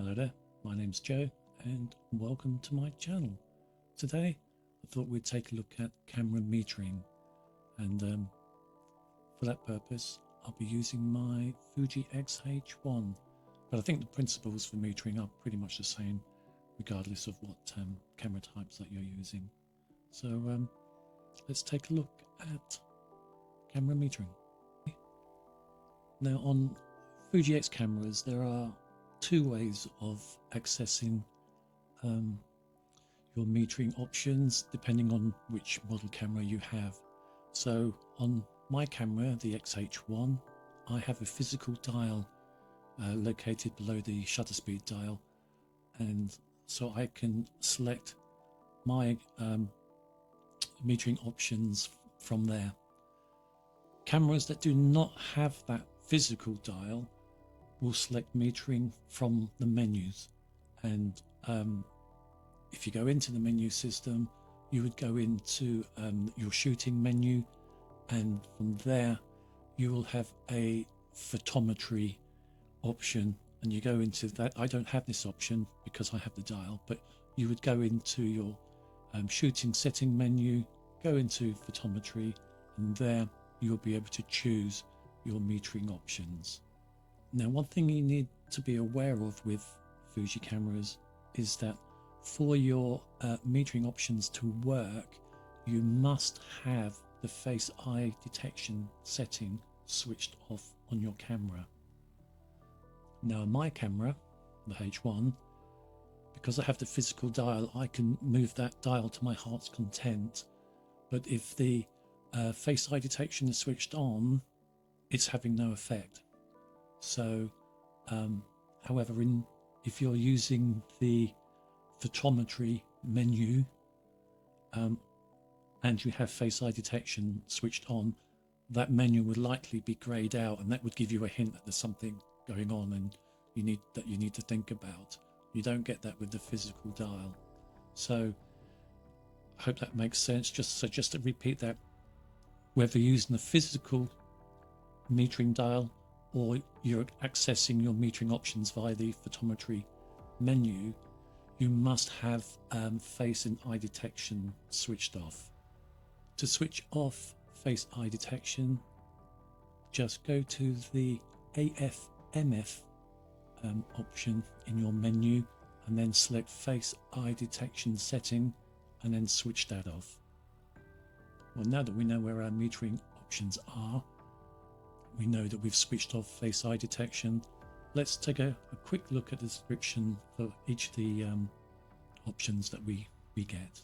Hello there, my name's Joe and welcome to my channel. Today I thought we'd take a look at camera metering, and for that purpose I'll be using my Fuji X-H1, but I think the principles for metering are pretty much the same regardless of what camera types that you're using. So let's take a look at camera metering. Now on Fuji X cameras there are two ways of accessing your metering options depending on which model camera you have. So on my camera, the X-H1, I have a physical dial located below the shutter speed dial, and so I can select my metering options from there. Cameras that do not have that physical dial will select metering from the menus, and if you go into the menu system you would go into your shooting menu, and from there you will have a photometry option, and you go into that. I don't have this option because I have the dial, but you would go into your shooting setting menu, go into photometry, and there you'll be able to choose your metering options. Now, one thing you need to be aware of with Fuji cameras is that for your metering options to work, you must have the face eye detection setting switched off on your camera. Now, on my camera, the H1, because I have the physical dial, I can move that dial to my heart's content, but if the face eye detection is switched on, it's having no effect. So however, if you're using the photometry menu and you have face eye detection switched on, that menu would likely be grayed out, and that would give you a hint that there's something going on and you need to think about. You don't get that with the physical dial. So I hope that makes sense. Just to repeat that, whether you're using the physical metering dial or you're accessing your metering options via the photometry menu, you must have face and eye detection switched off. To switch off face eye detection, just go to the AF/MF option in your menu and then select face eye detection setting and then switch that off. Well, now that we know where our metering options are, we know that we've switched off face eye detection. Let's take a quick look at the description for each of the options that we get.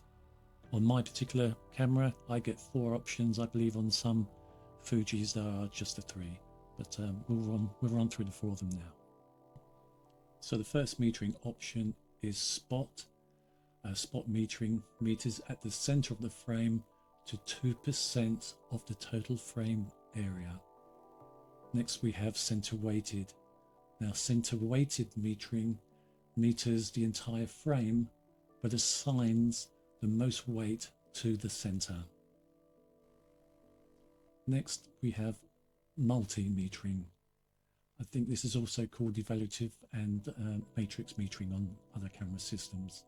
On my particular camera, I get 4 options. I believe on some Fujis there are just the 3, but we'll run through the 4 of them now. So the first metering option is spot. Spot metering meters at the center of the frame to 2% of the total frame area. Next we have center weighted. Now, center weighted metering meters the entire frame but assigns the most weight to the center. Next we have multi-metering. I think this is also called evaluative and matrix metering on other camera systems.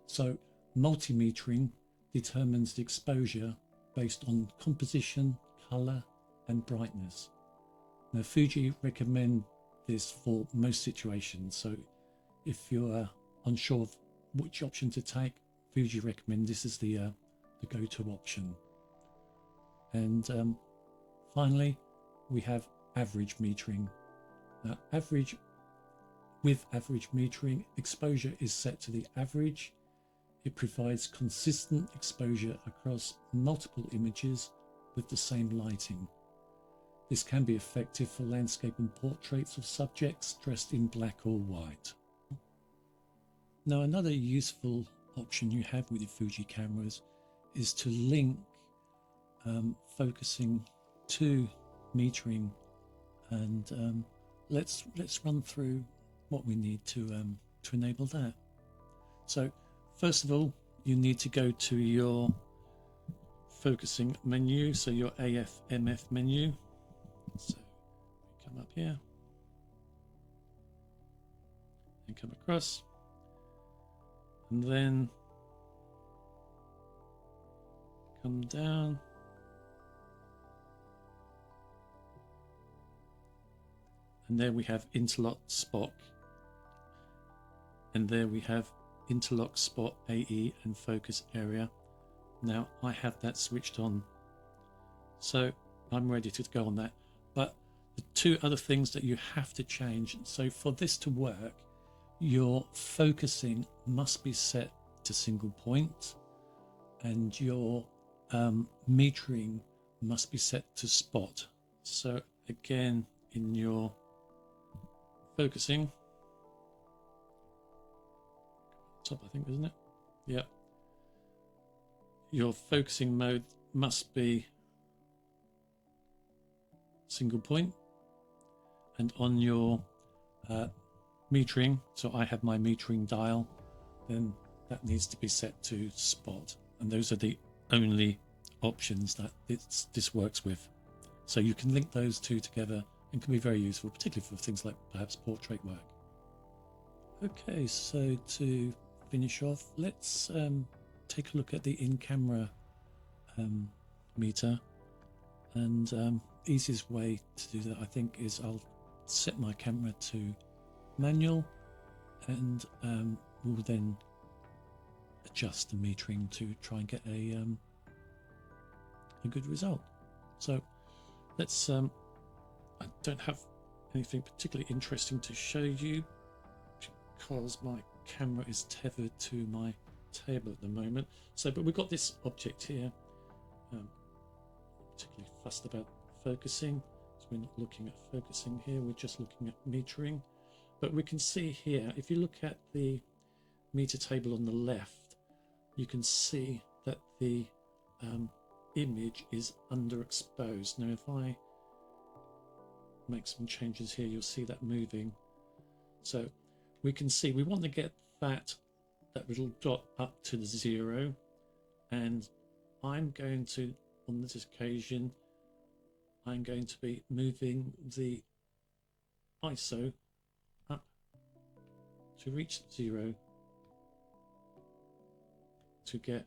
So multi-metering determines the exposure based on composition, color and brightness. Now, Fuji recommend this for most situations, so if you're unsure of which option to take, Fuji recommend this is the go-to option. And finally we have average metering. Now, with average metering, exposure is set to the average. It provides consistent exposure across multiple images with the same lighting. This can be effective for landscape and portraits of subjects dressed in black or white. Now, another useful option you have with your Fuji cameras is to link focusing to metering, and let's run through what we need to enable that. So first of all, you need to go to your focusing menu, so your AF/MF menu. So we come up here come across, and then come down, and there we have interlock spot, and there we have interlock spot AE and focus area. Now I have that switched on, so I'm ready to go on that. But the two other things that you have to change, so for this to work, your focusing must be set to single point, and your metering must be set to spot. So again, in your focusing, top I think, isn't it? Yeah. Your focusing mode must be single point, and on your metering, so I have my metering dial, then that needs to be set to spot, and those are the only options that this works with. So you can link those two together and can be very useful, particularly for things like perhaps portrait work. Okay, so to finish off, let's take a look at the in-camera meter, and easiest way to do that I think is I'll set my camera to manual, and we'll then adjust the metering to try and get a good result. So let's I don't have anything particularly interesting to show you because my camera is tethered to my table at the moment. So but we've got this object here, particularly fussed about focusing, so we're not looking at focusing here, we're just looking at metering. But we can see here, if you look at the meter table on the left, you can see that the image is underexposed. Now if I make some changes here, you'll see that moving. So we can see we want to get that little dot up to the 0, and I'm going to, on this occasion, I'm going to be moving the ISO up to reach 0 to get,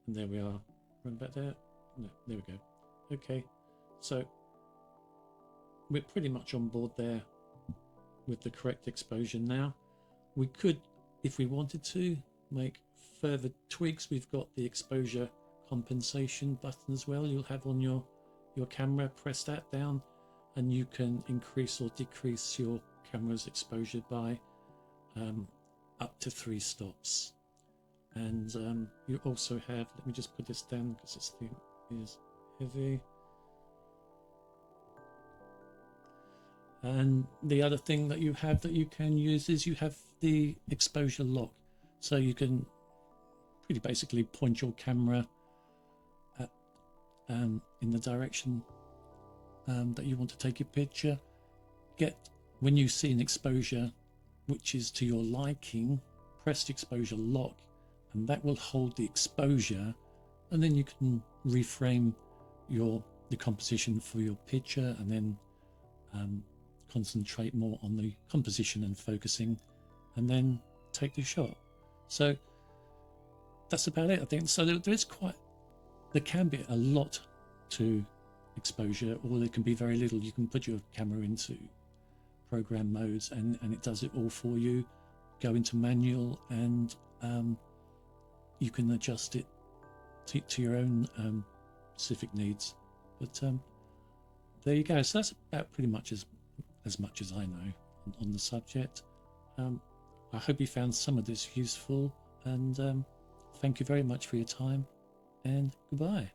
and there we are. Run back there. No, there we go. Okay, so we're pretty much on board there with the correct exposure now. We could, if we wanted to, make further tweaks. We've got the exposure compensation button as well. You'll have on your camera. Press that down and you can increase or decrease your camera's exposure by up to 3 stops. And you also have, let me just put this down because this thing is heavy. And the other thing that you have that you can use is you have the exposure lock. So you can pretty basically point your camera at, in the direction that you want to take your picture. When you see an exposure which is to your liking, press the exposure lock, and that will hold the exposure, and then you can reframe the composition for your picture, and then concentrate more on the composition and focusing, and then take the shot. So that's about it, I think. So there can be a lot to exposure, or there can be very little. You can put your camera into program modes and it does it all for you. Go into manual and you can adjust it to your own specific needs. But there you go. So that's about pretty much as much as I know on the subject. I hope you found some of this useful, and thank you very much for your time, and goodbye.